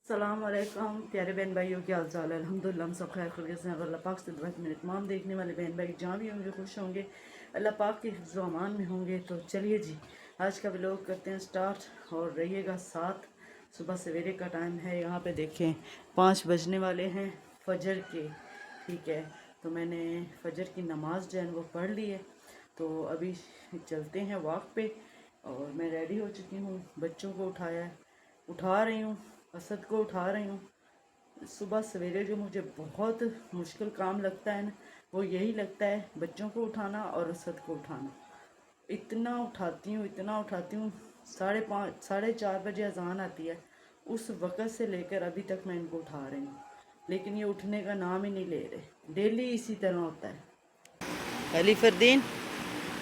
अस्सलाम वालेकुम प्यारे बहन भाइयों, क्या हाल चाल है। अल्हम्दुलिल्लाह हम सब खैर खैरियत से हैं। अल्लाह पाक से दुआ है मेरे तमाम देखने वाले बहन भाई जहाँ भी होंगे खुश होंगे, अल्लाह पाक के हिफ्ज़ व अमान में होंगे। तो चलिए जी, आज का व्लॉग करते हैं स्टार्ट और रहिएगा साथ। सुबह सवेरे का टाइम है, यहाँ पे देखें 5 बजने वाले हैं फजर के। ठीक है, तो मैंने फजर की नमाज़ जो है वो पढ़ ली है। तो अभी चलते हैं वॉक पे और मैं रेडी हो चुकी हूँ। बच्चों को उठा रही हूँ, असद को उठा रही हूँ। सुबह सवेरे जो मुझे बहुत मुश्किल काम लगता है ना, वो यही लगता है बच्चों को उठाना और असद को उठाना। इतना उठाती हूँ 5:30 4:30 बजे अजान आती है, उस वक़्त से लेकर अभी तक मैं इनको उठा रही हूँ, लेकिन ये उठने का नाम ही नहीं ले रहे। डेली इसी तरह होता है। अली फरदीन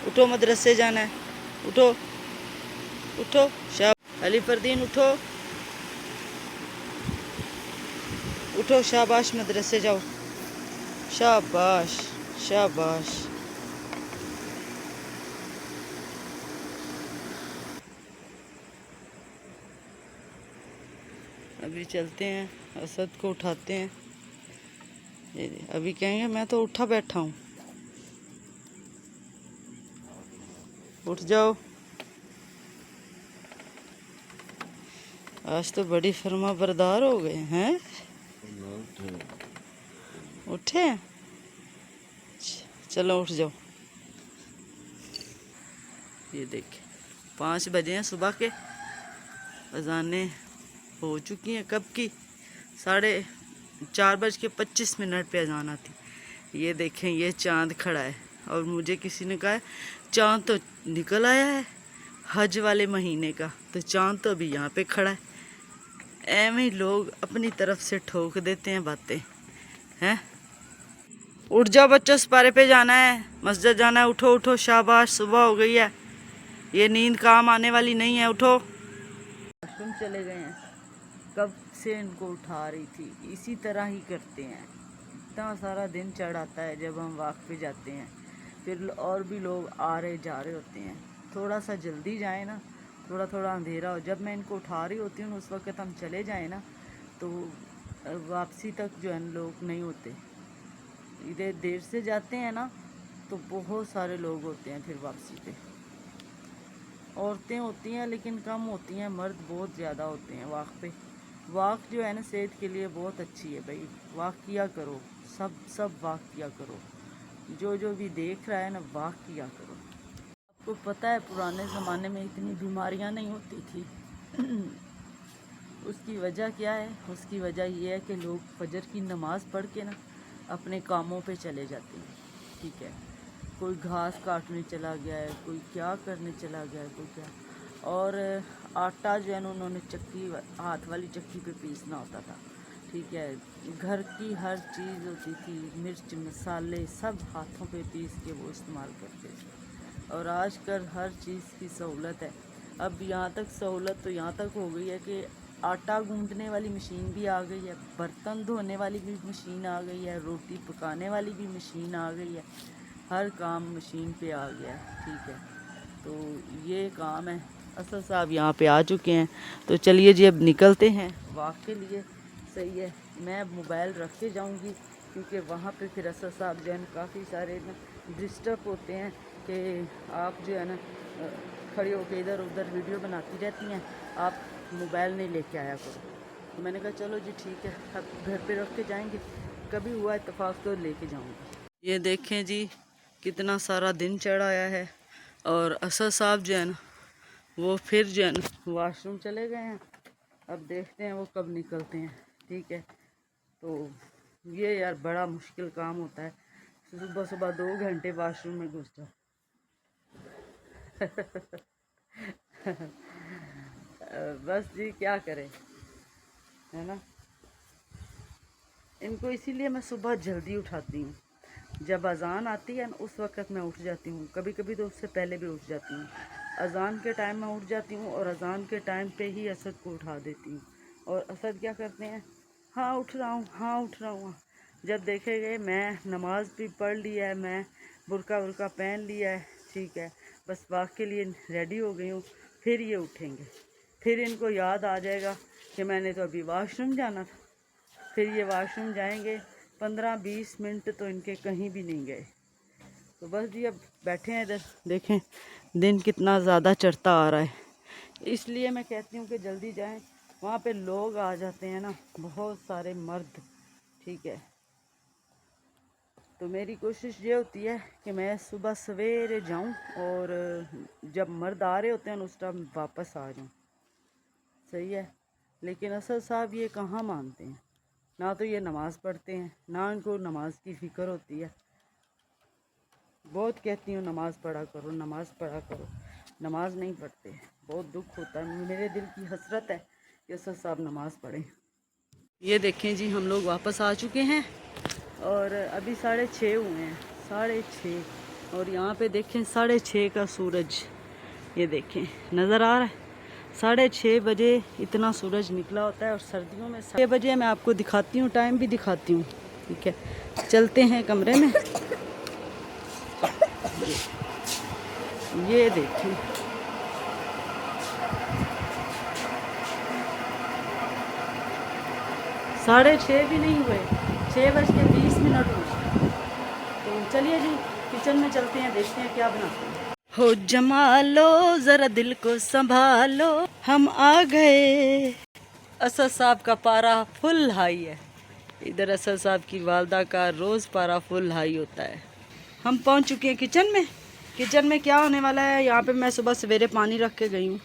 उठो, मदरसे जाना है, उठो उठो। अली फरदीन उठो उठो, शाबाश, मदरसे जाओ, शाबाश शाबाश। अभी चलते हैं, असद को उठाते हैं। अभी कहेंगे मैं तो उठा बैठा हूँ। उठ जाओ, आज तो बड़ी फरमा बरदार हो गए हैं। उठे हैं? चलो उठ जाओ। ये देखिए 5 बजे हैं सुबह के, अजानें हो चुकी हैं कब की, 4:25 पे अजान आती। ये देखें, ये चांद खड़ा है और मुझे किसी ने कहा है चांद तो निकल आया है हज वाले महीने का, तो चांद तो अभी यहाँ पे खड़ा है। ऐਵੇਂ ही लोग अपनी तरफ से ठोक देते हैं बातें हैं। उठ जाओ बच्चों, सपारे पे जाना है, मस्जिद जाना है, उठो उठो, शाबाश, सुबह हो गई है, ये नींद काम आने वाली नहीं है, उठो। तुम चले गए हैं, कब से इनको उठा रही थी, इसी तरह ही करते हैं। इतना सारा दिन चढ़ आता है जब हम वॉक पे जाते हैं, फिर और भी लोग आ रहे जा रहे होते हैं। थोड़ा सा जल्दी जाए ना, थोड़ा थोड़ा अंधेरा हो, जब मैं इनको उठा रही होती हूँ उस वक्त हम चले जाएं ना, तो वापसी तक जो है लोग नहीं होते। इधर देर से जाते हैं ना तो बहुत सारे लोग होते हैं फिर वापसी पे। औरतें होती हैं लेकिन कम होती हैं, मर्द बहुत ज़्यादा होते हैं वॉक पे। वॉक जो है ना सेहत के लिए बहुत अच्छी है भाई, वॉक किया करो, सब वॉक किया करो। जो भी देख रहा है ना, वॉक किया करो। आपको पता है पुराने ज़माने में इतनी बीमारियां नहीं होती थी। उसकी वजह क्या है? उसकी वजह यह है कि लोग फजर की नमाज़ पढ़ के ना अपने कामों पे चले जाते हैं। ठीक है, कोई घास काटने चला गया है, कोई क्या करने चला गया है, कोई क्या। और आटा जो है ना उन्होंने चक्की, हाथ वाली चक्की पे पीसना होता था। ठीक है, घर की हर चीज़ होती थी, मिर्च मसाले सब हाथों पे पीस के वो इस्तेमाल करते थे। और आजकल हर चीज़ की सहूलत है। अब यहाँ तक सहूलत तो यहाँ तक हो गई है कि आटा गूंदने वाली मशीन भी आ गई है, बर्तन धोने वाली भी मशीन आ गई है, रोटी पकाने वाली भी मशीन आ गई है, हर काम मशीन पे आ गया है। ठीक है, तो ये काम है। असद साहब यहाँ पे आ चुके हैं, तो चलिए जी अब निकलते हैं वॉक के लिए। सही है, मैं मोबाइल रख के जाऊँगी क्योंकि वहाँ पे फिर असद साहब जो है ना काफ़ी सारे ना डिस्टर्ब होते हैं कि आप जो है ना खड़े होकर इधर उधर वीडियो बनाती रहती हैं, आप मोबाइल नहीं लेके आया करो। तो मैंने कहा चलो जी ठीक है, अब घर पे रख के जाएंगे, कभी हुआ इत्तेफाक तो लेके जाऊंगी। ये देखें जी कितना सारा दिन चढ़ आया है और असद साहब जो है ना वो फिर जो है ना वॉशरूम चले गए हैं। अब देखते हैं वो कब निकलते हैं। ठीक है, तो ये यार बड़ा मुश्किल काम होता है, सुबह सुबह 2 घंटे वॉशरूम में घुस जाओ। बस जी क्या करें, है ना। इनको इसीलिए मैं सुबह जल्दी उठाती हूँ। जब अजान आती है ना उस वक़्त मैं उठ जाती हूँ, कभी कभी तो उससे पहले भी उठ जाती हूँ। अजान के टाइम मैं उठ जाती हूँ और अजान के टाइम पे ही असद को उठा देती हूँ। और असद क्या करते हैं, हाँ उठ रहा हूँ, हाँ उठ रहा हूँ। जब देखे गए मैं नमाज भी पढ़ लिया है, मैं बुर्का वुर्का पहन लिया है, ठीक है, बस वाक़ के लिए रेडी हो गई हूँ, फिर ये उठेंगे। फिर इनको याद आ जाएगा कि मैंने तो अभी वॉशरूम जाना था। फिर ये वॉशरूम जाएंगे, 15-20 मिनट तो इनके कहीं भी नहीं गए। तो बस जी अब बैठे हैं इधर, देखें दिन कितना ज़्यादा चढ़ता आ रहा है, इसलिए मैं कहती हूँ कि जल्दी जाएं। वहाँ पे लोग आ जाते हैं ना, बहुत सारे मर्द, ठीक है। तो मेरी कोशिश ये होती है कि मैं सुबह सवेरे जाऊँ और जब मर्द आ रहे होते हैं उस टाइम वापस आ जाऊँ, सही है। लेकिन असद साहब ये कहाँ मानते हैं, ना तो ये नमाज़ पढ़ते हैं, ना इनको नमाज की फ़िक्र होती है। बहुत कहती हूँ नमाज़ पढ़ा करो, नमाज़ पढ़ा करो, नमाज नहीं पढ़ते। बहुत दुख होता है, मेरे दिल की हसरत है कि असद साहब नमाज़ पढ़ें। ये देखें जी हम लोग वापस आ चुके हैं और अभी 6:30 हुए हैं, 6:30। और यहाँ पे देखें 6:30 का सूरज, ये देखें नज़र आ रहा है। 6:30 बजे इतना सूरज निकला होता है। और सर्दियों में 6 बजे मैं आपको दिखाती हूँ, टाइम भी दिखाती हूँ, ठीक है। चलते हैं कमरे में, ये देखें 6:30 भी नहीं हुए, 6:20 हुए। तो चलिए जी किचन में चलते हैं, देखते हैं क्या बनाते हैं। हो जमालो ज़रा दिल को संभालो, हम आ गए। असद साहब का पारा फुल हाई है, इधर असद साहब की वालदा का रोज़ पारा फुल हाई होता है। हम पहुंच चुके हैं किचन में। किचन में क्या होने वाला है, यहाँ पे मैं सुबह सवेरे पानी रख के गई हूँ,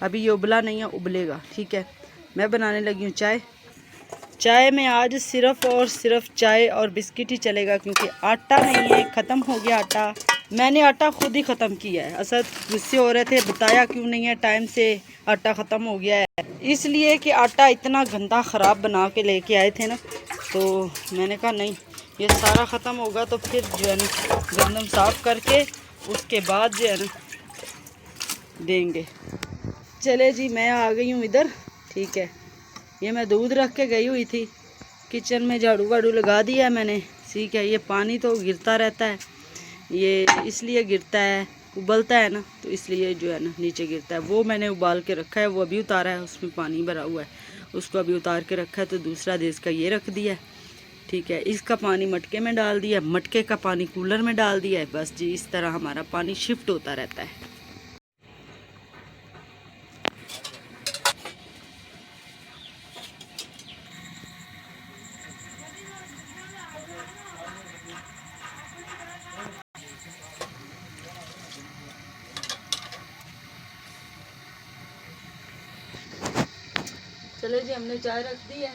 अभी ये उबला नहीं है, उबलेगा, ठीक है। मैं बनाने लगी हूँ चाय। चाय में आज सिर्फ और सिर्फ चाय और बिस्किट ही चलेगा, क्योंकि आटा नहीं है, ख़त्म हो गया आटा। मैंने आटा खुद ही ख़त्म किया है। असद गुस्से हो रहे थे, बताया क्यों नहीं है टाइम से, आटा ख़त्म हो गया है। इसलिए कि आटा इतना गंदा ख़राब बना के लेके आए थे ना, तो मैंने कहा नहीं, ये सारा ख़त्म होगा तो फिर जो है ना गंदम साफ़ करके उसके बाद जो है ना देंगे। चले जी मैं आ गई हूँ इधर, ठीक है। ये मैं दूध रख के गई हुई थी किचन में, झाड़ू वाड़ू लगा दिया है मैंने, ठीक है। ये पानी तो गिरता रहता है, ये इसलिए गिरता है, उबलता है ना, तो इसलिए जो है ना नीचे गिरता है। वो मैंने उबाल के रखा है, वो अभी उतारा है, उसमें पानी भरा हुआ है, उसको अभी उतार के रखा है। तो दूसरा देश का ये रख दिया है, ठीक है। इसका पानी मटके में डाल दिया, मटके का पानी कूलर में डाल दिया है। बस जी इस तरह हमारा पानी शिफ्ट होता रहता है। चले जी हमने चाय रख दी है,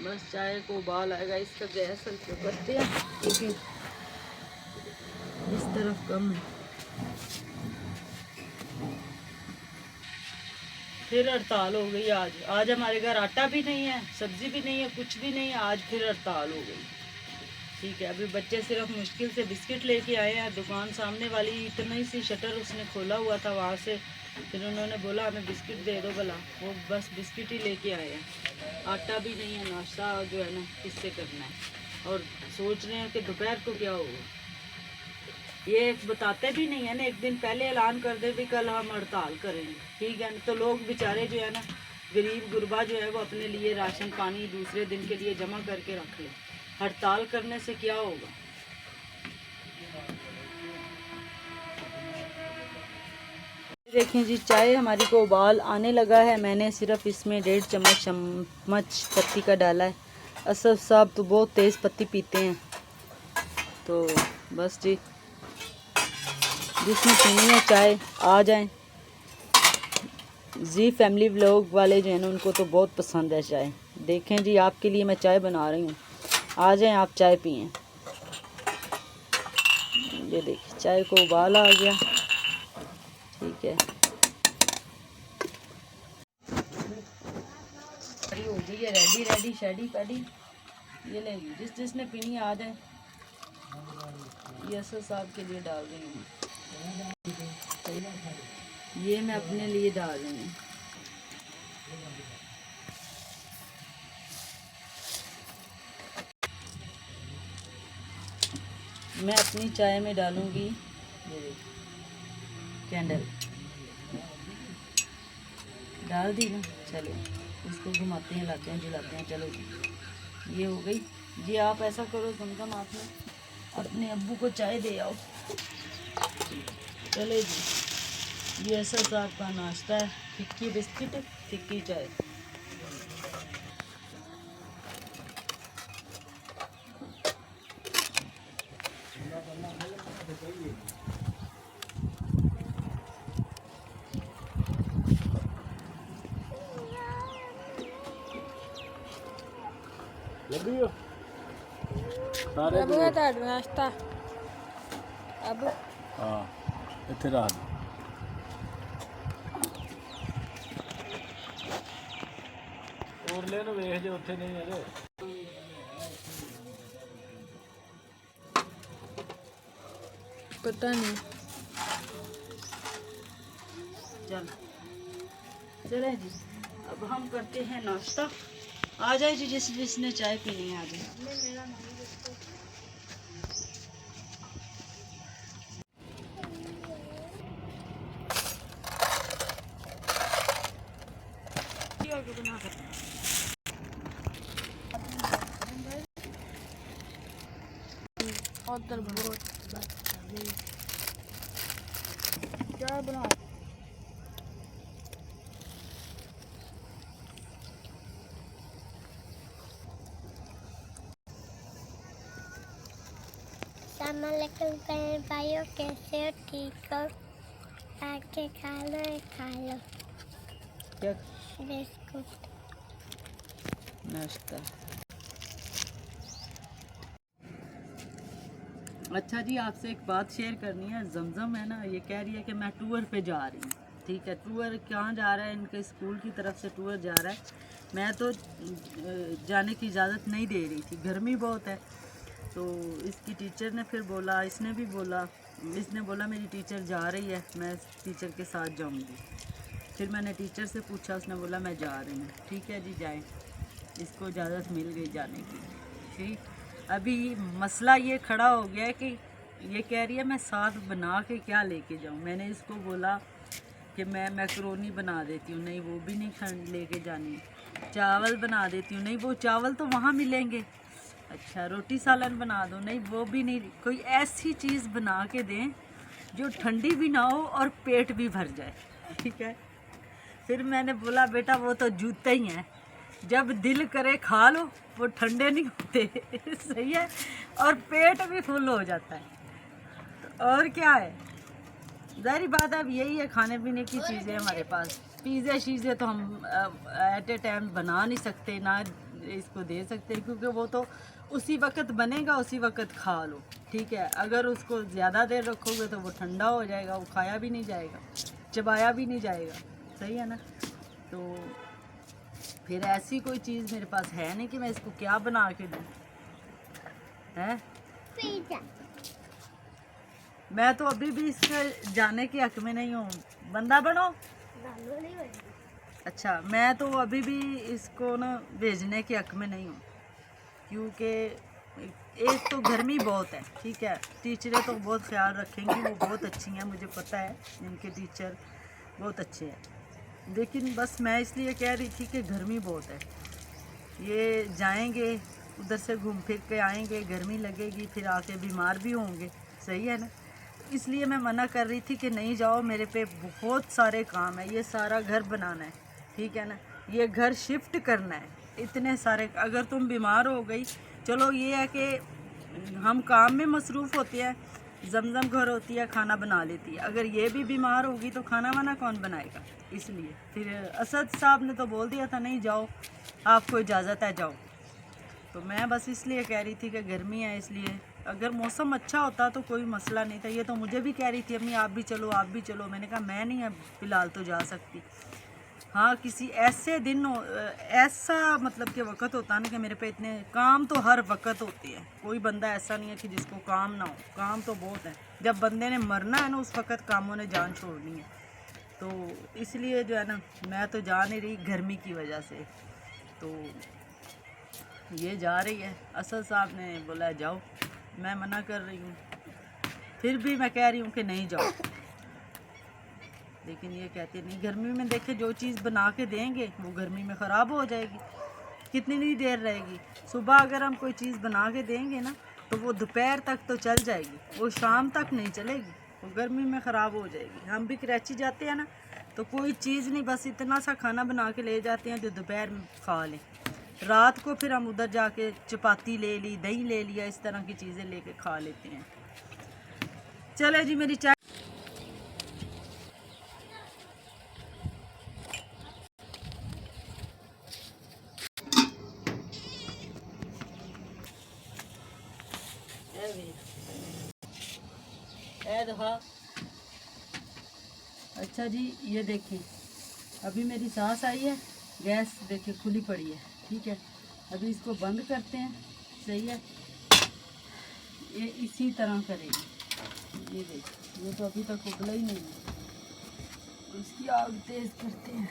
बस चाय को उबाल आएगा। इसका गैस हल्के करते हैं, क्योंकि इस तरफ कम है। फिर हड़ताल हो गई आज हमारे घर आटा भी नहीं है, सब्जी भी नहीं है, कुछ भी नहीं है। आज फिर हड़ताल हो गई, ठीक है। अभी बच्चे सिर्फ मुश्किल से बिस्किट लेके आए हैं। दुकान सामने वाली इतनी सी शटर उसने खोला हुआ था, वहाँ से फिर उन्होंने बोला हमें बिस्किट दे दो भला, वो बस बिस्किट ही लेके आए हैं। आटा भी नहीं है, नाश्ता जो है ना किससे करना है। और सोच रहे हैं कि दोपहर को क्या होगा, ये बताते भी नहीं है ना। एक दिन पहले ऐलान कर दे भी कल हम हड़ताल करेंगे, ठीक है। तो लोग बेचारे जो है ना गरीब गुरबा जो है वो अपने लिए राशन पानी दूसरे दिन के लिए जमा करके रख ले। हड़ताल करने से क्या होगा। देखें जी चाय हमारी को उबाल आने लगा है। मैंने सिर्फ इसमें 1.5 चम्मच पत्ती का डाला है। असद साहब तो बहुत तेज़ पत्ती पीते हैं, तो बस जी जिसमें पीनी है चाय आ जाएं। जी फैमिली व्लॉग वाले जो हैं ना उनको तो बहुत पसंद है चाय। देखें जी आपके लिए मैं चाय बना रही हूँ, आ जाएं आप चाय पिएं। ये देखिए चाय को उबाल आ गया, ठीक है। हो गई है रेडी रेडी शेडी पैडी। ये लेंगे जिसने पीनी आ जाए। ये असर साहब के लिए डाल रही हूँ, ये मैं अपने लिए डाल रही हूँ। मैं अपनी चाय में डालूंगी ये कैंडल, डाल दी ना। चलो इसको घुमाते हैं, लाते हैं, जलाते हैं। चलो जी ये हो गई जी। आप ऐसा करो जमजम, आप अपने अब्बू को चाय दे आओ। चले जी ये ऐसा साहब का नाश्ता है, फिक्की बिस्किट फिक्की चाय। अब नाश्ता अब हाँ इतने रख और ले लो वेख जो उत्थे नहीं है। पता नहीं। चल चले जी अब हम करते हैं नाश्ता। आ जाए जी जिसने चाय पीनी है आ जाए। क्या बना भाइयों कैसे हो? ठीक हो? आके खा लो क्या बिस्कुट नाश्ता। अच्छा जी आपसे एक बात शेयर करनी है। जमजम है ना, ये कह रही है कि मैं टूर पे जा रही हूँ। ठीक है, टूर कहाँ जा रहा है? इनके स्कूल की तरफ से टूर जा रहा है। मैं तो जाने की इजाज़त नहीं दे रही थी, गर्मी बहुत है। तो इसकी टीचर ने फिर बोला, इसने भी बोला, इसने बोला मेरी टीचर जा रही है, मैं टीचर के साथ जाऊँगी। फिर मैंने टीचर से पूछा, उसने बोला मैं जा रही हूँ। ठीक है जी जाएँ, इसको इजाज़त मिल गई जाने की। ठीक, अभी मसला ये खड़ा हो गया है कि ये कह रही है मैं साथ बना के क्या लेके जाऊँ। मैंने इसको बोला कि मैं मैकरोनी बना देती हूँ, नहीं वो भी नहीं लेके जानी। चावल बना देती हूँ, नहीं वो चावल तो वहाँ मिलेंगे। अच्छा रोटी सालन बना दो, नहीं वो भी नहीं। कोई ऐसी चीज़ बना के दें जो ठंडी भी ना हो और पेट भी भर जाए। ठीक है, फिर मैंने बोला बेटा वो तो जूते ही हैं, जब दिल करे खा लो, वो ठंडे नहीं होते। सही है, और पेट भी फुल हो जाता है। तो और क्या है, ज़ाहिर बात है अब यही है, खाने पीने की चीज़ें हमारे पास। पिज़्ज़ा शीज़े तो हम एट ए टाइम बना नहीं सकते, ना इसको दे सकते, क्योंकि वो तो उसी वक्त बनेगा, उसी वक्त खा लो। ठीक है, अगर उसको ज़्यादा देर रखोगे तो वो ठंडा हो जाएगा, वो खाया भी नहीं जाएगा, चबाया भी नहीं जाएगा। सही है ना। तो फिर ऐसी कोई चीज़ मेरे पास है नहीं कि मैं इसको क्या बना के दूँ। है मैं तो अभी भी इसके जाने के हक में नहीं हूँ। बंदा बनो। अच्छा मैं तो अभी भी इसको ना भेजने के हक में नहीं हूँ, क्योंकि एक तो गर्मी बहुत है। ठीक है, टीचरें तो बहुत ख्याल रखेंगी, वो बहुत अच्छी हैं, मुझे पता है इनके टीचर बहुत अच्छे हैं। लेकिन बस मैं इसलिए कह रही थी कि गर्मी बहुत है, ये जाएंगे उधर से घूम फिर के आएंगे, गर्मी लगेगी, फिर आके बीमार भी होंगे। सही है ना, इसलिए मैं मना कर रही थी कि नहीं जाओ, मेरे पे बहुत सारे काम है, ये सारा घर बनाना है। ठीक है ना, ये घर शिफ्ट करना है, इतने सारे। अगर तुम बीमार हो गई, चलो ये है कि हम काम में मसरूफ़ होते हैं, जमजम घर होती है, खाना बना लेती है। अगर ये भी बीमार होगी तो खाना वाना कौन बनाएगा? इसलिए फिर असद साहब ने तो बोल दिया था नहीं जाओ, आपको इजाज़त है जाओ। तो मैं बस इसलिए कह रही थी कि गर्मी है इसलिए, अगर मौसम अच्छा होता तो कोई मसला नहीं था। ये तो मुझे भी कह रही थी अम्मी आप भी चलो आप भी चलो, मैंने कहा मैं नहीं अब फ़िलहाल तो जा सकती। हाँ किसी ऐसे दिन ऐसा मतलब कि वक्त होता ना कि मेरे पे इतने काम तो हर वक्त होते हैं, कोई बंदा ऐसा नहीं है कि जिसको काम ना हो, काम तो बहुत है। जब बंदे ने मरना है ना उस वक्त कामों ने जान छोड़नी है। तो इसलिए जो है ना मैं तो जा नहीं रही गर्मी की वजह से। तो ये जा रही है, असद साहब ने बोला जाओ, मैं मना कर रही हूँ, फिर भी मैं कह रही हूँ कि नहीं जाओ। लेकिन ये कहते नहीं, गर्मी में देखे जो चीज़ बना के देंगे वो गर्मी में ख़राब हो जाएगी, कितनी नहीं देर रहेगी। सुबह अगर हम कोई चीज़ बना के देंगे ना तो वो दोपहर तक तो चल जाएगी, वो शाम तक नहीं चलेगी, वो गर्मी में ख़राब हो जाएगी। हम भी कराची जाते हैं ना तो कोई चीज़ नहीं, बस इतना सा खाना बना के ले जाते हैं जो दोपहर में खा लें। रात को फिर हम उधर जाके चपाती ले ली, दही ले लिया, इस तरह की चीज़ें लेके खा लेते हैं। चले जी मेरी चाय। अच्छा जी ये देखिए अभी मेरी सांस आई है, गैस देखिए खुली पड़ी है, ठीक है। अभी इसको बंद करते हैं, सही है। ये इसी तरह करेगी, ये देखिए ये तो अभी तक उबला ही नहीं है, तो इसकी आग तेज़ करते हैं।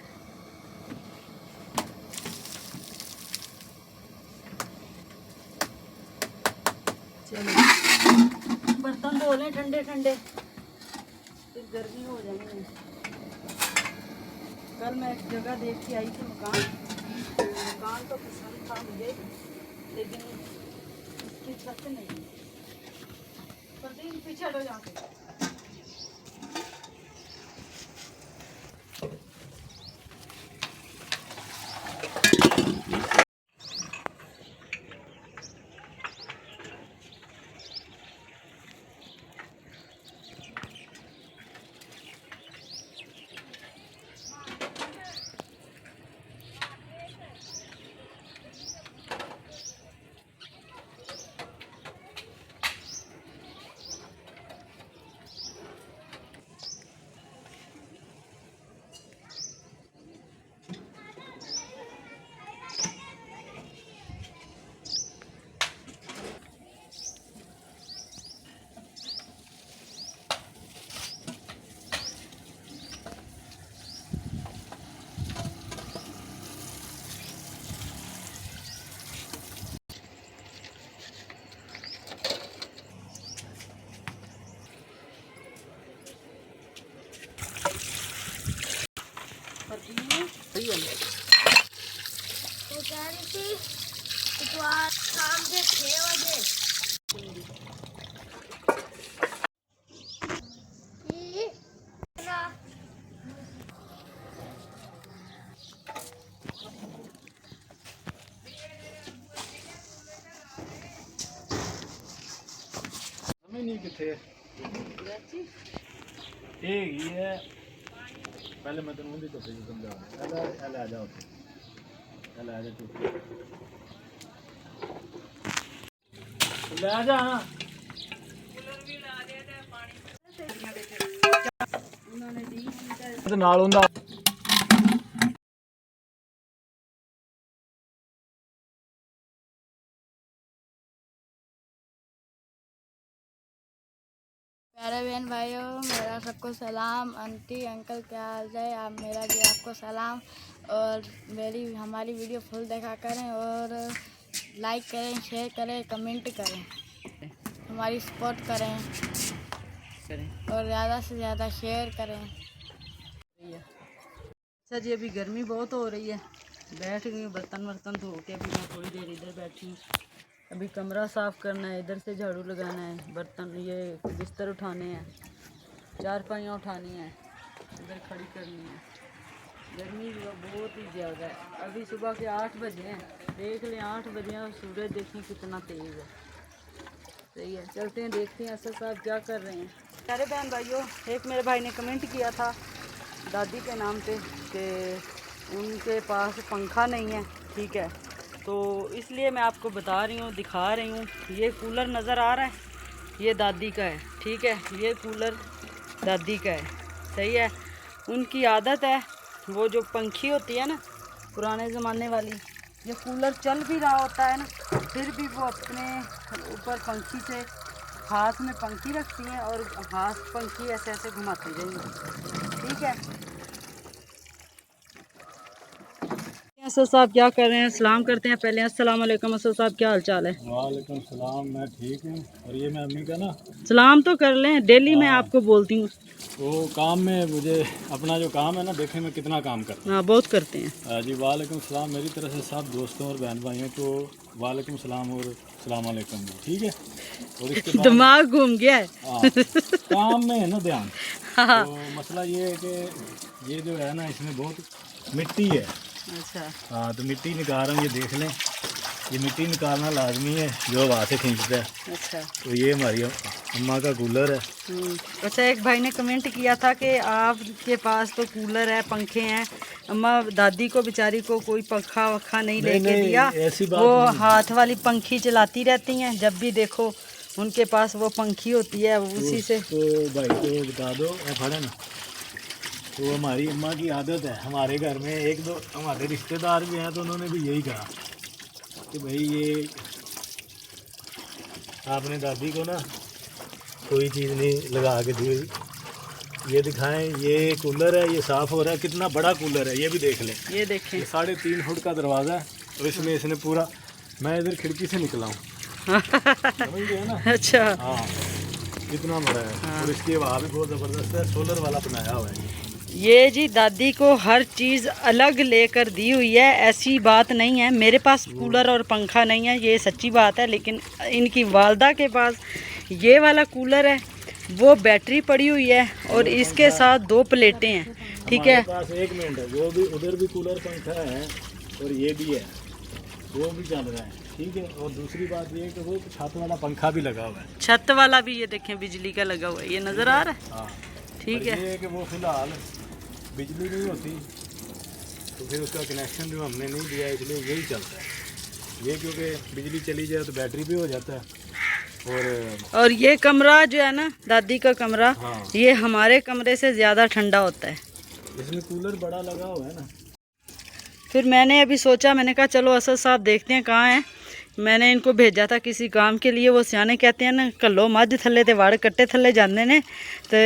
चलो बर्तन धो लें ठंडे ठंडे, फिर गर्मी हो जाएंगे। कल मैं एक जगह देख के आई थी मकान तो पसंद था मुझे, लेकिन इसकी छत नहीं। प्रदीप पीछे हटो यहाँ से। वो कह रही थी कि तू आज शाम के 6 बजे ये ना हमें नहीं किथे ठीक ही है। पहले मैं तेन तो सही समझा, पहले आ जाओ, पहले आ जा तू, ले आ जा ना। तो नाल हुंदा प्यारे बहन भाइयों, मेरा सबको सलाम। आंटी अंकल क्या हाल है? आप मेरा भी आपको सलाम। और हमारी वीडियो फुल देखा करें और लाइक करें, शेयर करें, कमेंट करें, हमारी सपोर्ट करें और ज़्यादा से ज़्यादा शेयर करें। अच्छा जी अभी गर्मी बहुत हो रही है, बैठ गई हूँ बर्तन वर्तन धो के। अभी मैं थोड़ी देर इधर बैठी हूँ, अभी कमरा साफ़ करना है, इधर से झाड़ू लगाना है, बर्तन ये बिस्तर उठाने हैं, चारपाइयाँ उठानी है, इधर खड़ी करनी है। गर्मी भी बहुत ही ज़्यादा है। अभी सुबह के 8 बजे हैं, देख लें 8 बजे और सूरज देखें कितना तेज़ है। सही है, चलते हैं देखते हैं असद साहब क्या कर रहे हैं। प्यारे बहन भाइयों, एक मेरे भाई ने कमेंट किया था दादी के नाम पे कि उनके पास पंखा नहीं है, ठीक है, तो इसलिए मैं आपको बता रही हूँ, दिखा रही हूँ। ये कूलर नज़र आ रहा है, ये दादी का है, ठीक है, ये कूलर दादी का है, सही है। उनकी आदत है, वो जो पंखी होती है ना पुराने ज़माने वाली, ये कूलर चल भी रहा होता है ना, फिर भी वो अपने ऊपर पंखी से हाथ में पंखी रखती हैं और हाथ पंखी ऐसे ऐसे घुमाती रहेंगी, ठीक है। असद साहब क्या कर रहे हैं, सलाम करते हैं पहले। अस्सलाम वालेकुम असद साहब, क्या हाल चाल है? वालेकुम सलाम, मैं ठीक हूँ। और ये मैं अम्मी का ना सलाम तो कर लें, डेली मैं आपको बोलती हूँ। वो काम में मुझे अपना जो काम है ना, देखें मैं कितना काम करता हाँ, बहुत करते हैं। हूँ। जी वालेकुम सलाम, मेरी तरफ से सब दोस्तों और बहन भाइयों को वालेकुम सलाम और सलाम वालेकुम, ठीक है। और इसके बाद दिमाग घूम गया है। हाँ, काम में है ना ध्यान। हाँ। तो मसला ये है कि ये जो है ना, इसमें बहुत मिट्टी है। अच्छा, हाँ, तो मिट्टी निकाल रहा हूँ, ये देख लें, ये मिट्टी निकालना लाजमी है जो हवा से खींचता है। अच्छा। तो ये हमारी अम्मा का कूलर है। अच्छा, एक भाई ने कमेंट किया था कि आपके पास तो कूलर है, पंखे हैं, अम्मा दादी को बेचारी को कोई पंखा वखा नहीं लेके दिया, ऐसी बात वो नहीं। हाथ वाली पंखी चलाती रहती हैं, जब भी देखो उनके पास वो पंखी होती है, उसी से। तो भाई को बता दो, खड़े ना, तो हमारी अम्मा की आदत है। हमारे घर में एक दो हमारे रिश्तेदार भी हैं, तो उन्होंने भी यही कहा कि भाई ये आपने दादी को ना कोई चीज़ नहीं लगा के दी। ये दिखाएं, ये कूलर है, ये साफ़ हो रहा है, कितना बड़ा कूलर है, ये भी देख लें। ये देखें, ये 3.5 फुट का दरवाज़ा है और इसमें इसने पूरा, मैं इधर खिड़की से निकला हूँ, समझ गए ना। अच्छा, हाँ, कितना बड़ा है। हाँ। और इसकी हवा भी बहुत ज़बरदस्त है, सोलर वाला बनाया हुआ है। ये जी दादी को हर चीज़ अलग लेकर दी हुई है, ऐसी बात नहीं है। मेरे पास कूलर और पंखा नहीं है, ये सच्ची बात है, लेकिन इनकी वालदा के पास ये वाला कूलर है, वो बैटरी पड़ी हुई है और इसके साथ 2 प्लेटें हैं, ठीक है। हमारे पास 1 मिनट है, वो भी उधर भी कूलर पंखा है और ये भी है, वो भी चल रहा है, ठीक है। और दूसरी बात ये है कि वो छत वाला पंखा भी लगा हुआ है। छत वाला भी ये देखें बिजली का लगा हुआ है, ये नज़र आ रहा है, हाँ, ठीक ये है। है कि वो फिलहाल बिजली नहीं होती, तो फिर उसका कनेक्शन जो हमने नहीं दिया, इसलिए यही चलता है। ये क्योंकि बिजली चली जाए तो बैटरी भी हो जाता है। और ये कमरा जो है ना, दादी का कमरा, हाँ, ये हमारे कमरे से ज़्यादा ठंडा होता है। इसमें कूलर बड़ा लगा हुआ है ना। फिर मैंने अभी सोचा, मैंने कहा चलो असद साहब देखते हैं कहाँ हैं। मैंने इनको भेजा था किसी काम के लिए, वो सियाने कहते हैं ना, कल्लो मझ थल्ले ते वाड़ कट्टे थल्ले जाने ने, तो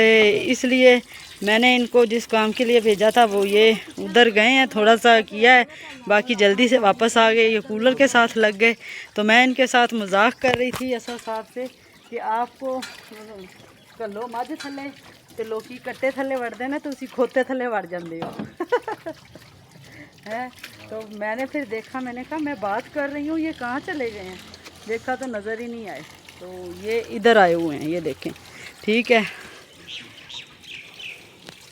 इसलिए मैंने इनको जिस काम के लिए भेजा था वो ये उधर गए हैं, थोड़ा सा किया है, बाकी जल्दी से वापस आ गए, ये कूलर के साथ लग गए। तो मैं इनके साथ मजाक कर रही थी असद साहब से कि आपको कल्लो मझ थल्ले ते लोकी कट्टे थल्ले वड़ते ना, तो उसी खोते थल्ले वड़ जाते हो। है, तो मैंने फिर देखा, मैंने कहा मैं बात कर रही हूँ, ये कहाँ चले गए हैं, देखा तो नज़र ही नहीं आए, तो ये इधर आए हुए हैं, ये देखें, ठीक है।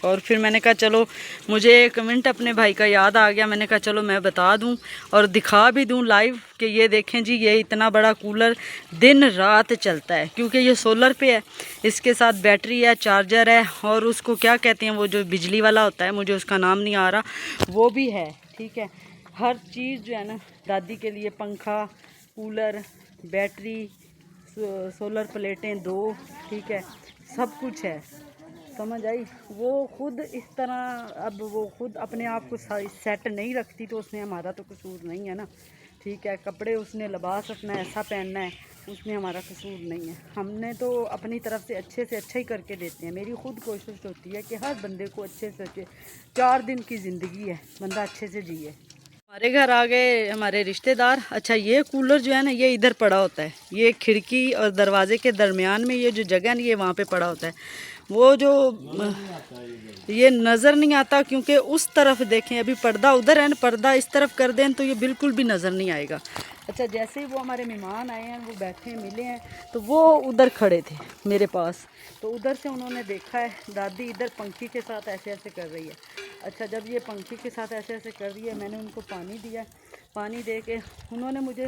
और फिर मैंने कहा चलो, मुझे कमेंट अपने भाई का याद आ गया, मैंने कहा चलो मैं बता दूं और दिखा भी दूं लाइव कि ये देखें जी, ये इतना बड़ा कूलर दिन रात चलता है, क्योंकि ये सोलर पे है, इसके साथ बैटरी है, चार्जर है, और उसको क्या कहते हैं वो जो बिजली वाला होता है, मुझे उसका नाम नहीं आ रहा, वो भी है, ठीक है। हर चीज़ जो है ना दादी के लिए, पंखा, कूलर, बैटरी, सोलर प्लेटें 2, ठीक है, सब कुछ है, समझ आई। वो खुद इस तरह, अब वो खुद अपने आप को सेट नहीं रखती, तो उसमें हमारा तो कसूर नहीं है ना, ठीक है। कपड़े उसने, लिबास अपना ऐसा पहनना है, उसमें हमारा कसूर नहीं है। हमने तो अपनी तरफ से अच्छा ही करके देते हैं। मेरी खुद कोशिश होती है कि हर बंदे को अच्छे से अच्छे, 4 दिन की ज़िंदगी है, बंदा अच्छे से जिए। हमारे घर आ गए हमारे रिश्तेदार। अच्छा, ये कूलर जो है ना, ये इधर पड़ा होता है, ये खिड़की और दरवाजे के दरमियान में ये जो जगह है ना, ये वहाँ पे पड़ा होता है। वो जो ये नज़र नहीं आता, क्योंकि उस तरफ देखें, अभी पर्दा उधर है ना, पर्दा इस तरफ कर दें तो ये बिल्कुल भी नज़र नहीं आएगा। अच्छा, जैसे ही वो हमारे मेहमान आए हैं, वो बैठे हैं, मिले हैं, तो वो उधर खड़े थे मेरे पास, तो उधर से उन्होंने देखा है दादी इधर पंखी के साथ ऐसे ऐसे कर रही है। अच्छा, जब ये पंखी के साथ ऐसे ऐसे कर रही है, मैंने उनको पानी दिया, पानी दे के उन्होंने मुझे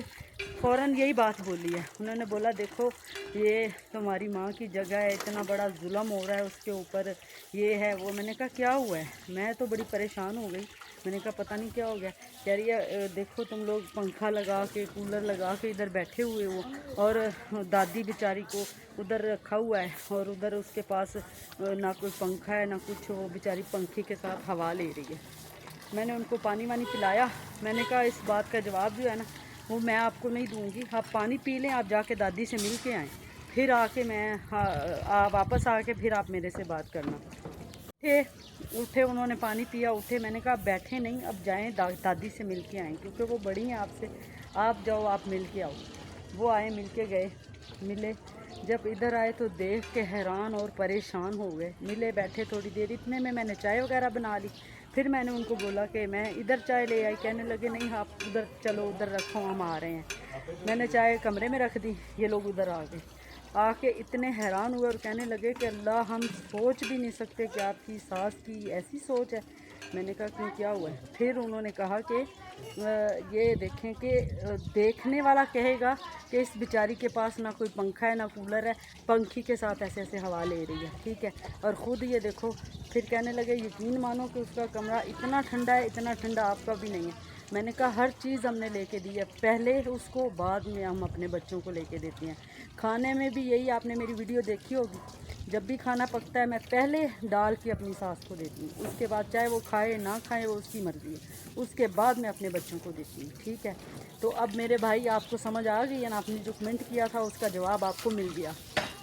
फ़ौरन यही बात बोली है। उन्होंने बोला देखो ये तुम्हारी माँ की जगह है, इतना बड़ा जुल्म हो रहा है उसके ऊपर, ये है वो। मैंने कहा क्या हुआ है? मैं तो बड़ी परेशान हो गई। मैंने कहा पता नहीं क्या हो गया। कह रही है देखो तुम लोग पंखा लगा के कूलर लगा के इधर बैठे हुए हो और दादी बेचारी को उधर रखा हुआ है और उधर उसके पास ना कोई पंखा है ना कुछ, वो बेचारी पंखे के साथ हवा ले रही है। मैंने उनको पानी वानी पिलाया। मैंने कहा इस बात का जवाब जो है ना वो मैं आपको नहीं दूंगी, आप पानी पी लें, आप जाके दादी से मिल के आएँ, फिर आके मैं वापस आके फिर आप मेरे से बात करना। उठे उन्होंने पानी पिया, उठे। मैंने कहा बैठे नहीं, अब जाएं दादी से मिल के आएँ क्योंकि वो बड़ी हैं आपसे, आप जाओ आप मिल के आओ। वो आए, मिल के गए, मिले। जब इधर आए तो देख के हैरान और परेशान हो गए। मिले, बैठे थोड़ी देर, इतने में मैंने चाय वगैरह बना ली। फिर मैंने उनको बोला कि मैं इधर चाय ले आई। कहने लगे नहीं आप उधर चलो, उधर रखो, हम आ रहे हैं। मैंने चाय कमरे में रख दी, ये लोग उधर आ गए। आके इतने हैरान हुए और कहने लगे कि अल्लाह हम सोच भी नहीं सकते कि आपकी सास की ऐसी सोच है। मैंने कहा क्यों, क्या हुआ है? फिर उन्होंने कहा कि ये देखें कि देखने वाला कहेगा कि इस बेचारी के पास ना कोई पंखा है ना कूलर है, पंखी के साथ ऐसे ऐसे हवा ले रही है, ठीक है। और ख़ुद ये देखो। फिर कहने लगे यकीन मानो कि उसका कमरा इतना ठंडा है, इतना ठंडा आपका भी नहीं है। मैंने कहा हर चीज़ हमने लेके दी है, पहले उसको, बाद में हम अपने बच्चों को लेके देते हैं। खाने में भी यही, आपने मेरी वीडियो देखी होगी, जब भी खाना पकता है मैं पहले डाल के अपनी सास को देती हूँ, उसके बाद चाहे वो खाए ना खाए वो उसकी मर्ज़ी है, उसके बाद मैं अपने बच्चों को देती हूँ, ठीक है। तो अब मेरे भाई आपको समझ आ गई है ना, आपने जो कमेंट किया था उसका जवाब आपको मिल गया।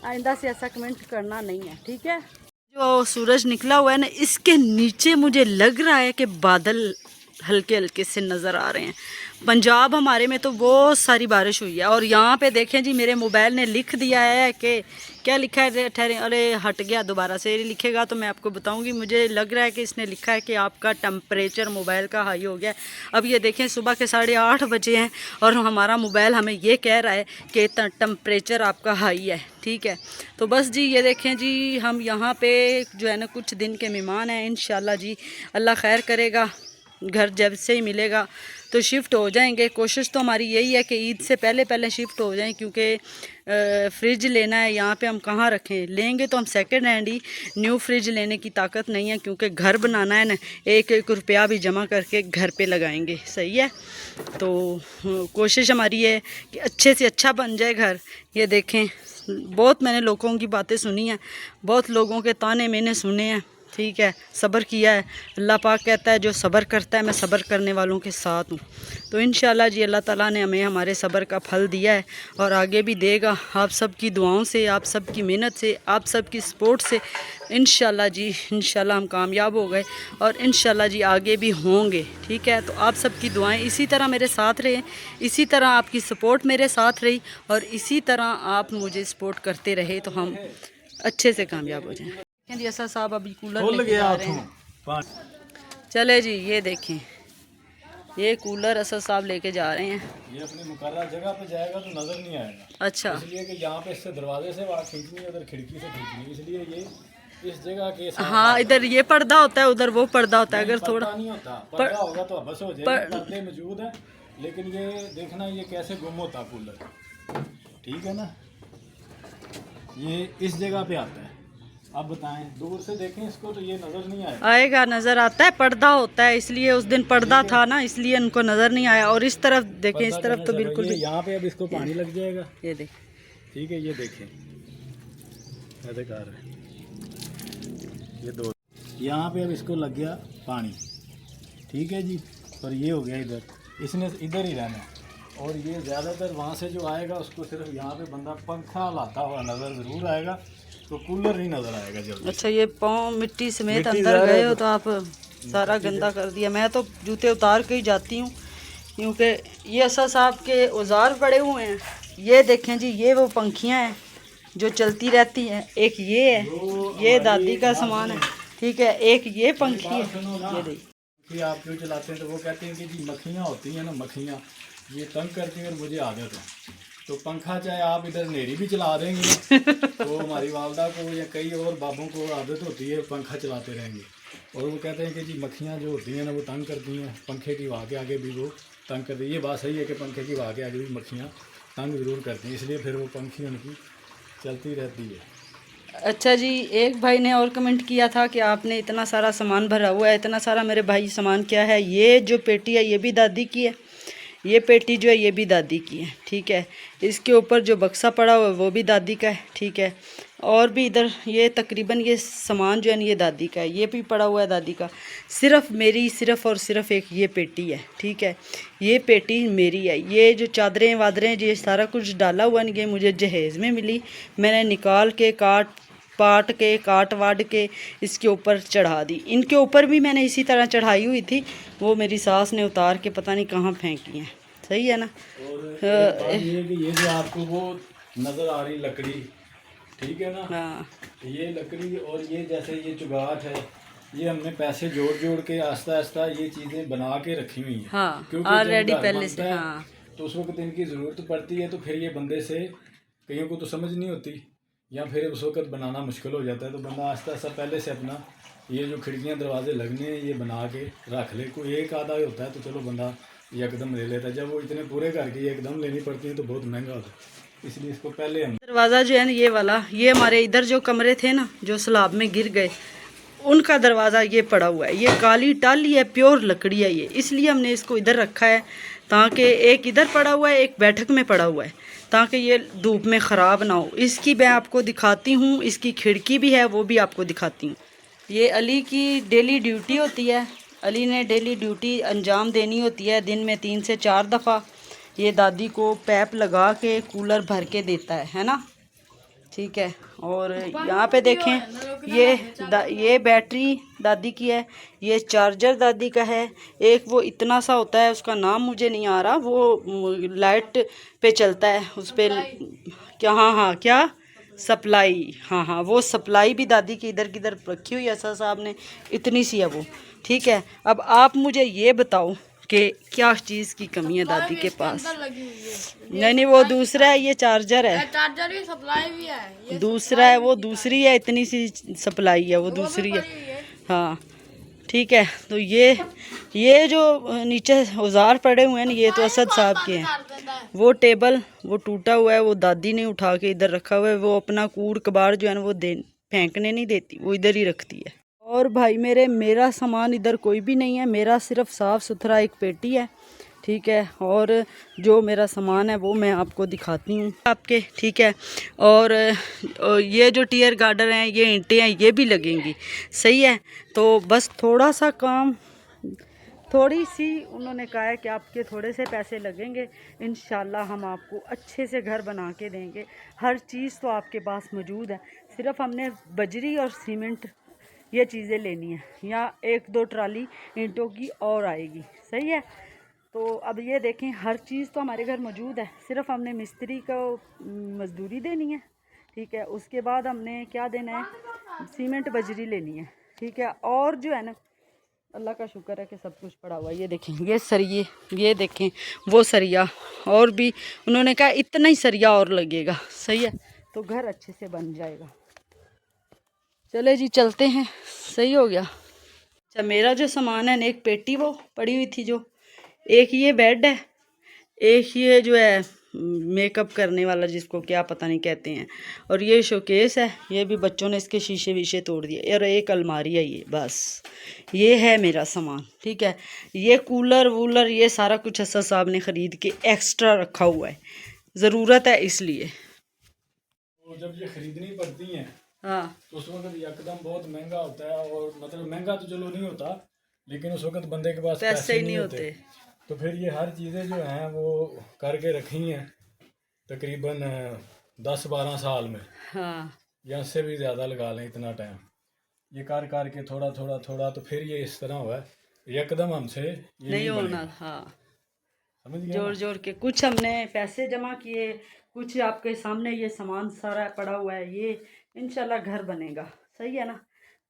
आइंदा से ऐसा कमेंट करना नहीं है, ठीक है। जो सूरज निकला हुआ है ना, इसके नीचे मुझे लग रहा है कि बादल हल्के हल्के से नज़र आ रहे हैं। पंजाब हमारे में तो बहुत सारी बारिश हुई है। और यहाँ पे देखें जी, मेरे मोबाइल ने लिख दिया है कि क्या लिखा है, ठहरे, अरे हट गया, दोबारा से लिखेगा तो मैं आपको बताऊंगी। मुझे लग रहा है कि इसने लिखा है कि आपका टेम्परेचर मोबाइल का हाई हो गया। अब ये देखें सुबह के 8:30 बजे हैं और हमारा मोबाइल हमें ये कह रहा है कि टेम्परेचर आपका हाई है, ठीक है। तो बस जी ये देखें जी, हम यहाँ पे जो है ना कुछ दिन के मेहमान हैं। इंशाल्लाह जी अल्लाह खैर करेगा, घर जब से ही मिलेगा तो शिफ्ट हो जाएंगे। कोशिश तो हमारी यही है कि ईद से पहले पहले शिफ्ट हो जाएं, क्योंकि फ्रिज लेना है। यहाँ पे हम कहाँ रखें, लेंगे तो हम सेकंड हैंड ही, न्यू फ्रिज लेने की ताकत नहीं है, क्योंकि घर बनाना है ना, 1-1 रुपया भी जमा करके घर पे लगाएंगे, सही है। तो कोशिश हमारी है कि अच्छे से अच्छा बन जाए घर। ये देखें, बहुत मैंने लोगों की बातें सुनी हैं, बहुत लोगों के ताने मैंने सुने हैं, ठीक है, सब्र किया है। अल्लाह पाक कहता है जो सब्र करता है मैं सब्र करने वालों के साथ हूँ। तो इंशाल्लाह जी अल्लाह ताला ने हमें हमारे सब्र का फल दिया है और आगे भी देगा। आप सब की दुआओं से, आप सब की मेहनत से, आप सब की सपोर्ट से इंशाल्लाह जी, इंशाल्लाह हम कामयाब हो गए और इंशाल्लाह जी आगे भी होंगे, ठीक है। तो आप सब की दुआएं इसी तरह मेरे साथ रहें, इसी तरह आपकी सपोर्ट मेरे साथ रही और इसी तरह आप मुझे सपोर्ट करते रहे तो हम अच्छे से कामयाब हो जाएँ। जी ऐसा साहब अभी कूलर लेके जा रहे हैं। चले जी, ये देखें, ये कूलर असद साहब लेके जा रहे हैं। ये अपनी मुकर्रर जगह पे जाएगा तो नजर नहीं आएगा। अच्छा, इसलिए कि यहाँ पे इससे दरवाजे से बात खींचनी है, उधर खिड़की से खींचनी है, इसलिए ये इस जगह के हाँ, इधर ये पर्दा होता है, उधर वो पर्दा होता है। अगर थोड़ा नहीं होता, पर्दा होगा तो बस हो जाएगा, पर्दे मौजूद है। लेकिन ये देखना ये कैसे गुम होता कूलर, ठीक है ना। ये इस जगह पे आता है। आप बताएं, दूर से देखें इसको तो ये नज़र नहीं आएगा, नज़र आता है, पर्दा होता है, इसलिए उस दिन पर्दा था ना, इसलिए उनको नज़र नहीं आया। और इस तरफ देखें, इस तरफ तो बिल्कुल भी, यहाँ पे अब इसको पानी लग जाएगा, ये देख, ठीक है। ये देखें, ऐसे कर रहे हैं ये दो, यहाँ पे अब इसको लग गया पानी, ठीक है जी। और ये हो गया इधर, इसने इधर ही रहना है। और ये ज़्यादातर वहाँ से जो आएगा उसको सिर्फ यहाँ पे बंदा पंखा लाता हुआ नज़र ज़रूर आएगा, तो कूलर नहीं नज़र आएगा जल्दी। अच्छा, ये पाँव मिट्टी समेत अंदर गए हो तो आप सारा गंदा कर दिया। मैं तो जूते उतार के ही जाती हूँ, क्योंकि ये असद साहब के औजार पड़े हुए हैं। ये देखें जी, ये वो पंखियाँ हैं जो चलती रहती हैं। एक ये है, ये दादी का सामान है, ठीक है। एक ये पंखी है, ये देखिए। आप क्यों चलाते हैं तो वो कहते हैं कि जी मक्खियाँ होती हैं ना, मक्खियाँ ये तंग करती हैं और मुझे आदत है। तो पंखा चाहे आप इधर नेरी भी चला देंगे तो हमारी वालदा को या कई और बाबों को आदत होती है पंखा चलाते रहेंगे। और वो कहते हैं कि जी मक्खियाँ जो होती हैं ना वो तंग करती हैं, पंखे की हवा के आगे भी वो तंग करती है। ये बात सही है कि पंखे की हवा के आगे भी मक्खियाँ तंग ज़रूर करती हैं, इसलिए फिर वो पंखी उनकी चलती रहती है। अच्छा जी, एक भाई ने और कमेंट किया था कि आपने इतना सारा सामान भरा हुआ है। इतना सारा मेरे भाई सामान क्या है? ये जो पेटी है ये भी दादी की है, ये पेटी जो है ये भी दादी की है, ठीक है। इसके ऊपर जो बक्सा पड़ा हुआ है वो भी दादी का है, ठीक है। और भी इधर ये तकरीबन ये सामान जो है ना ये दादी का है, ये भी पड़ा हुआ है दादी का। सिर्फ मेरी सिर्फ और सिर्फ एक ये पेटी है, ठीक है। ये पेटी मेरी है। ये जो चादरें वादरें ये सारा कुछ डाला हुआ नहीं, ये मुझे जहेज़ में मिली। मैंने निकाल के काट वाट के इसके ऊपर चढ़ा दी। इनके ऊपर भी मैंने इसी तरह चढ़ाई हुई थी, वो मेरी सास ने उतार के पता नहीं कहाँ फेंकी हैं। सही है ना। और एक बात ये है कि ये जो आपको वो नज़र आ रही लकड़ी, ठीक है ना, हाँ ये लकड़ी और ये जैसे ये चुगाट है, ये हमने पैसे जोड़ जोड़ के आस्ता आस्ता ये चीज़ें बना के रखी हुई हैं। हाँ क्योंकि ऑलरेडी जब घर पहले से। बनता है, हाँ तो उस वक्त इनकी ज़रूरत पड़ती है, तो फिर ये बंदे से कईयों को तो समझ नहीं होती, या फिर उस वक्त बनाना मुश्किल हो जाता है, तो बंदा आस्ता आस्ता पहले से अपना ये जो खिड़कियाँ दरवाजे लगने हैं ये बना के रख ले। कोई एक आधा ही होता है तो चलो बंदा एकदम ले लेता है, जब वो इतने पूरे करके एकदम लेनी पड़ती है तो बहुत महंगा होता है, इसलिए इसको पहले हम दरवाज़ा जो है ना ये वाला, ये हमारे इधर जो कमरे थे ना जो स्लाब में गिर गए, उनका दरवाज़ा ये पड़ा हुआ है। ये काली टाली है, प्योर लकड़ी है ये, इसलिए हमने इसको इधर रखा है, ताकि एक इधर पड़ा हुआ है, एक बैठक में पड़ा हुआ है, ताकि ये धूप में ख़राब ना हो। इसकी मैं आपको दिखाती हूँ, इसकी खिड़की भी है वो भी आपको दिखाती हूँ। ये अली की डेली ड्यूटी होती है, अली ने डेली ड्यूटी अंजाम देनी होती है, दिन में 3 से 4 दफ़ा ये दादी को पैप लगा के कूलर भर के देता है ना, ठीक है। और यहाँ पे देखें ये बैटरी दादी की है, ये चार्जर दादी का है। एक वो इतना सा होता है, उसका नाम मुझे नहीं आ रहा, वो लाइट पे चलता है, उस पर क्या, हाँ क्या सप्लाई, हाँ वो सप्लाई भी दादी की इधर किधर रखी हुई है सर साहब ने, इतनी सी है वो, ठीक है। अब आप मुझे ये बताओ कि क्या चीज़ की कमी है दादी के पास? नहीं वो दूसरा है, ये चार्जर है, चार्जर भी सप्लाई भी है, ये दूसरा है, वो दूसरी है, इतनी सी सप्लाई है, वो दूसरी है। हाँ ठीक है। तो ये जो नीचे औजार पड़े हुए हैं ना, ये तो असद साहब के हैं। वो टेबल वो टूटा हुआ है, वो दादी ने उठा के इधर रखा हुआ है। वो अपना कूड़ कबाड़ जो है ना वो फेंकने नहीं देती, वो इधर ही रखती है। और भाई मेरा सामान इधर कोई भी नहीं है, मेरा सिर्फ साफ़ सुथरा एक पेटी है, ठीक है। और जो मेरा सामान है वो मैं आपको दिखाती हूँ आपके, ठीक है। और ये जो टियर गार्डर हैं, ये ईंटें हैं, ये भी लगेंगी, सही है। तो बस थोड़ा सा काम, थोड़ी सी उन्होंने कहा है कि आपके थोड़े से पैसे लगेंगे, इंशाल्लाह हम आपको अच्छे से घर बना के देंगे। हर चीज़ तो आपके पास मौजूद है, सिर्फ हमने बजरी और सीमेंट ये चीज़ें लेनी है, या 1-2 ट्राली ईंटों की और आएगी, सही है। तो अब ये देखें, हर चीज़ तो हमारे घर मौजूद है, सिर्फ हमने मिस्त्री को मजदूरी देनी है, ठीक है। उसके बाद हमने क्या देना है, सीमेंट बजरी लेनी है, ठीक है। और जो है ना, अल्लाह का शुक्र है कि सब कुछ पड़ा हुआ है। ये देखें, ये सरिये, ये देखें वो सरिया, और भी उन्होंने कहा इतना ही सरिया और लगेगा, सही है, तो घर अच्छे से बन जाएगा। चले जी चलते हैं, सही हो गया। अच्छा मेरा जो सामान है ना, एक पेटी वो पड़ी हुई थी, जो एक ये बेड है, एक ये जो है मेकअप करने वाला जिसको क्या पता नहीं कहते हैं, और ये शोकेस है, ये भी बच्चों ने इसके शीशे वीशे तोड़ दिए, और एक अलमारी है ये, बस ये है मेरा सामान, ठीक है। ये कूलर वूलर ये सारा कुछ असद साहब ने ख़रीद के एक्स्ट्रा रखा हुआ है, ज़रूरत है इसलिए। तो जब ये खरीदनी पड़ती हैं हाँ तो उस वक्त एकदम बहुत महंगा होता है, और मतलब महंगा तो चलो नहीं होता, लेकिन उस वक्त बंदे के पास पैसे ही नहीं होते। तो फिर ये हर चीज़ें जो हैं वो करके रखी हैं तकरीबन 10-12 साल में, हाँ या उससे भी ज़्यादा लगा लें इतना टाइम, ये कर के थोड़ा थोड़ा थोड़ा, तो फिर ये इस तरह हुआ है, एकदम हमसे ये नहीं होना। बनेगा। हाँ समझ गए जोड़ ना? जोड़ के कुछ हमने पैसे जमा किए, कुछ आपके सामने ये सामान सारा पड़ा हुआ है, ये इंशाल्लाह घर बनेगा, सही है ना।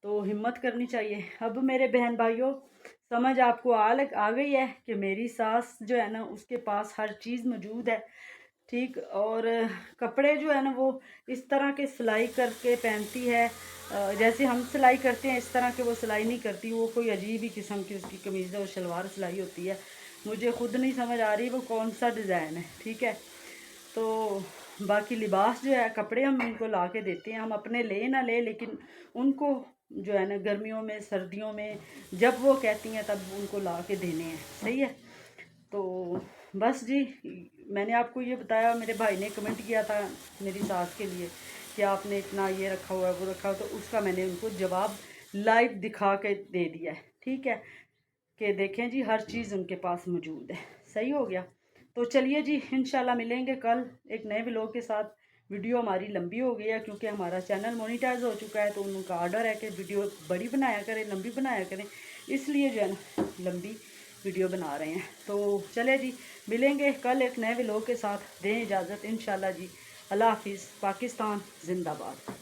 तो हिम्मत करनी चाहिए। अब मेरे बहन भाइयों, समझ आपको आ गई है कि मेरी सास जो है ना उसके पास हर चीज़ मौजूद है, ठीक। और कपड़े जो है ना वो इस तरह के सिलाई करके पहनती है, जैसे हम सिलाई करते हैं इस तरह के वो सिलाई नहीं करती, वो कोई अजीब ही किस्म की उसकी कमीज़ और शलवार सिलाई होती है। मुझे खुद नहीं समझ आ रही वो कौन सा डिज़ाइन है। ठीक है, तो बाकी लिबास जो है, कपड़े हम इनको ला के देते हैं, हम अपने ले ना ले, लेकिन उनको जो है ना गर्मियों में सर्दियों में जब वो कहती हैं तब उनको ला के देने हैं। सही है, तो बस जी मैंने आपको ये बताया। मेरे भाई ने कमेंट किया था मेरी सास के लिए कि आपने इतना ये रखा हुआ है वो रखा हुआ, तो उसका मैंने उनको जवाब लाइव दिखा के दे दिया है। ठीक है, कि देखें जी हर चीज़ उनके पास मौजूद है। सही हो गया, तो चलिए जी इंशाल्लाह मिलेंगे कल एक नए व्लॉग के साथ। वीडियो हमारी लंबी हो गई है क्योंकि हमारा चैनल मोनेटाइज हो चुका है, तो उनका ऑर्डर है कि वीडियो बड़ी बनाया करें, लंबी बनाया करें, इसलिए जो है ना लंबी वीडियो बना रहे हैं। तो चले जी मिलेंगे कल एक नए व्लॉग के साथ। दें इजाज़त इंशाल्लाह जी। अल्लाह हाफिज़। पाकिस्तान जिंदाबाद।